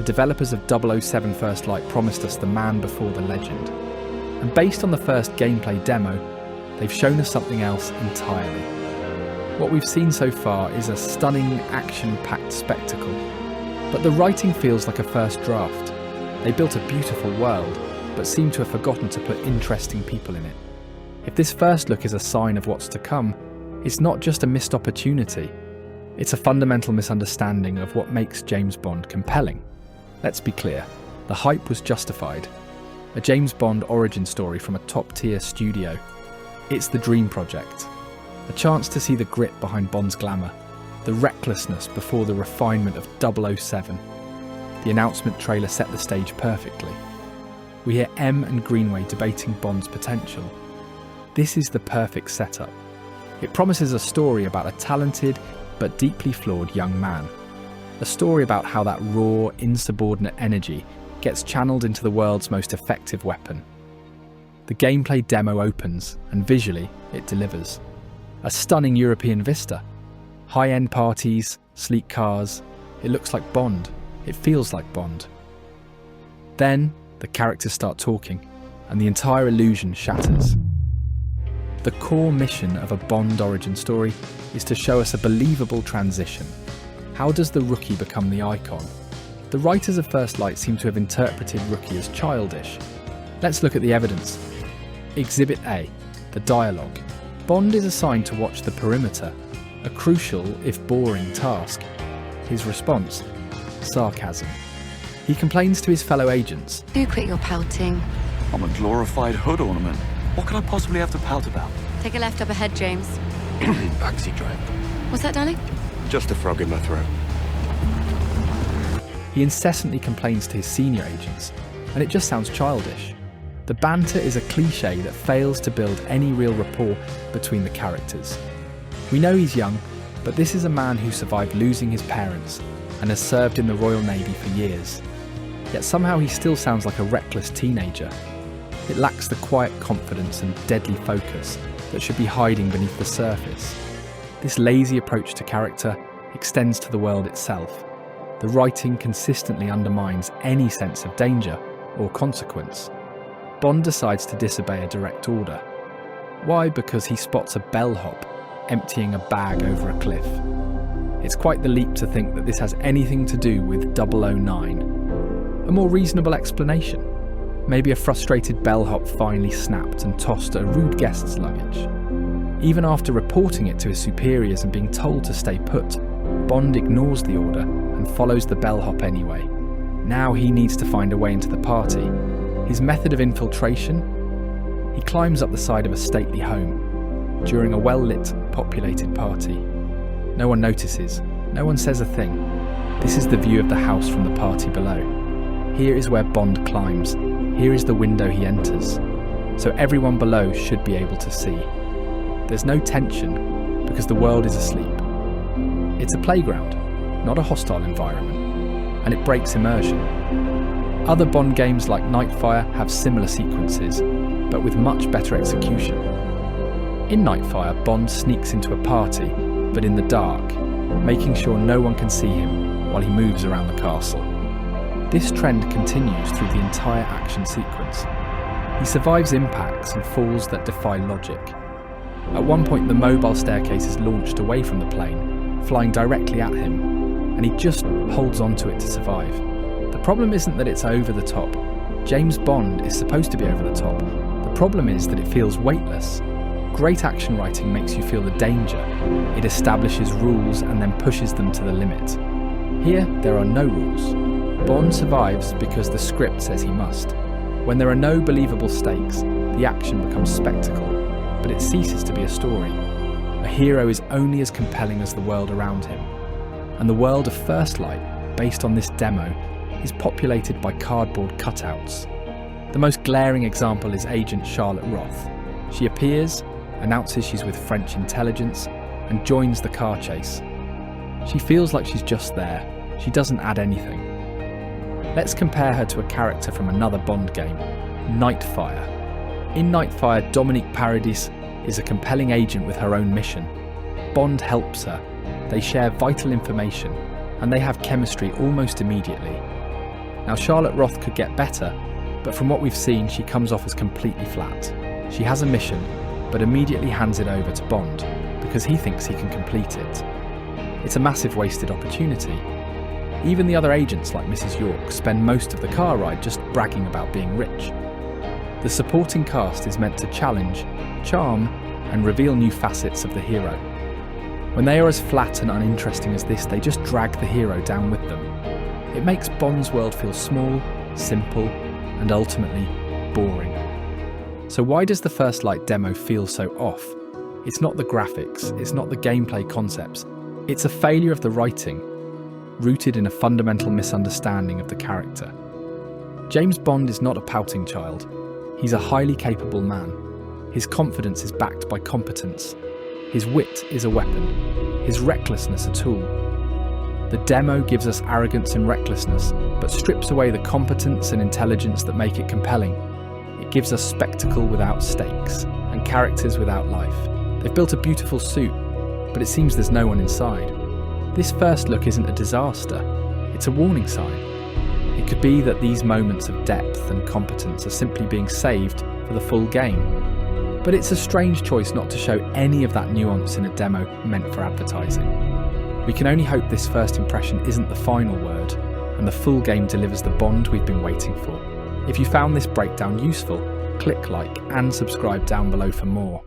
the developers of 007 First Light promised us the man before the legend. And based on the first gameplay demo, they've shown us something else entirely. What we've seen so far is a stunning, action-packed spectacle. But the writing feels like a first draft. They built a beautiful world, but seem to have forgotten to put interesting people in it. If this first look is a sign of what's to come, it's not just a missed opportunity. It's a fundamental misunderstanding of what makes James Bond compelling. Let's be clear, the hype was justified. A James Bond origin story from a top-tier studio. It's the dream project. A chance to see the grit behind Bond's glamour, the recklessness before the refinement of 007. The announcement trailer set the stage perfectly. We hear M and Greenway debating Bond's potential. This is the perfect setup. It promises a story about a talented but deeply flawed young man. A story about how that raw, insubordinate energy gets channeled into the world's most effective weapon. The gameplay demo opens, and visually, it delivers. A stunning European vista. High-end parties, sleek cars. It looks like Bond. It feels like Bond. Then, the characters start talking, and the entire illusion shatters. The core mission of a Bond origin story is to show us a believable transition. How does the rookie become the icon? The writers of First Light seem to have interpreted Rookie as childish. Let's look at the evidence. Exhibit A, the dialogue. Bond is assigned to watch the perimeter, a crucial, if boring, task. His response? Sarcasm. He complains to his fellow agents. Do quit your pouting. I'm a glorified hood ornament. What could I possibly have to pout about? Take a left up ahead, James. Backseat drive. What's that, darling? Just a frog in my throat. He incessantly complains to his senior agents, and it just sounds childish. The banter is a cliché that fails to build any real rapport between the characters. We know he's young, but this is a man who survived losing his parents and has served in the Royal Navy for years. Yet somehow he still sounds like a reckless teenager. It lacks the quiet confidence and deadly focus that should be hiding beneath the surface. This lazy approach to character extends to the world itself. The writing consistently undermines any sense of danger or consequence. Bond decides to disobey a direct order. Why? Because he spots a bellhop emptying a bag over a cliff. It's quite the leap to think that this has anything to do with 009. A more reasonable explanation. Maybe a frustrated bellhop finally snapped and tossed a rude guest's luggage. Even after reporting it to his superiors and being told to stay put, Bond ignores the order and follows the bellhop anyway. Now he needs to find a way into the party. His method of infiltration? He climbs up the side of a stately home during a well-lit, populated party. No one notices. No one says a thing. This is the view of the house from the party below. Here is where Bond climbs. Here is the window he enters. So everyone below should be able to see. There's no tension because the world is asleep. It's a playground, not a hostile environment, and it breaks immersion. Other Bond games like Nightfire have similar sequences, but with much better execution. In Nightfire, Bond sneaks into a party, but in the dark, making sure no one can see him while he moves around the castle. This trend continues through the entire action sequence. He survives impacts and falls that defy logic. At one point, the mobile staircase is launched away from the plane, flying directly at him, and he just holds onto it to survive. The problem isn't that it's over the top. James Bond is supposed to be over the top. The problem is that it feels weightless. Great action writing makes you feel the danger. It establishes rules and then pushes them to the limit. Here, there are no rules. Bond survives because the script says he must. When there are no believable stakes, the action becomes spectacle, but it ceases to be a story. A hero is only as compelling as the world around him. And the world of First Light, based on this demo, is populated by cardboard cutouts. The most glaring example is Agent Charlotte Roth. She appears, announces she's with French intelligence, and joins the car chase. She feels like she's just there. She doesn't add anything. Let's compare her to a character from another Bond game, Nightfire. In Nightfire, Dominique Paradis is a compelling agent with her own mission. Bond helps her. They share vital information, and they have chemistry almost immediately. Now, Charlotte Roth could get better, but from what we've seen, she comes off as completely flat. She has a mission, but immediately hands it over to Bond because he thinks he can complete it. It's a massive wasted opportunity. Even the other agents, like Mrs. York, spend most of the car ride just bragging about being rich. The supporting cast is meant to challenge, charm, and reveal new facets of the hero. When they are as flat and uninteresting as this, they just drag the hero down with them. It makes Bond's world feel small, simple, and ultimately boring. So why does the First Light demo feel so off? It's not the graphics, it's not the gameplay concepts. It's a failure of the writing, rooted in a fundamental misunderstanding of the character. James Bond is not a pouting child. He's a highly capable man. His confidence is backed by competence. His wit is a weapon. His recklessness a tool. The demo gives us arrogance and recklessness, but strips away the competence and intelligence that make it compelling. It gives us spectacle without stakes, and characters without life. They've built a beautiful suit, but it seems there's no one inside. This first look isn't a disaster, it's a warning sign. It could be that these moments of depth and competence are simply being saved for the full game. But it's a strange choice not to show any of that nuance in a demo meant for advertising. We can only hope this first impression isn't the final word, and the full game delivers the Bond we've been waiting for. If you found this breakdown useful, click like and subscribe down below for more.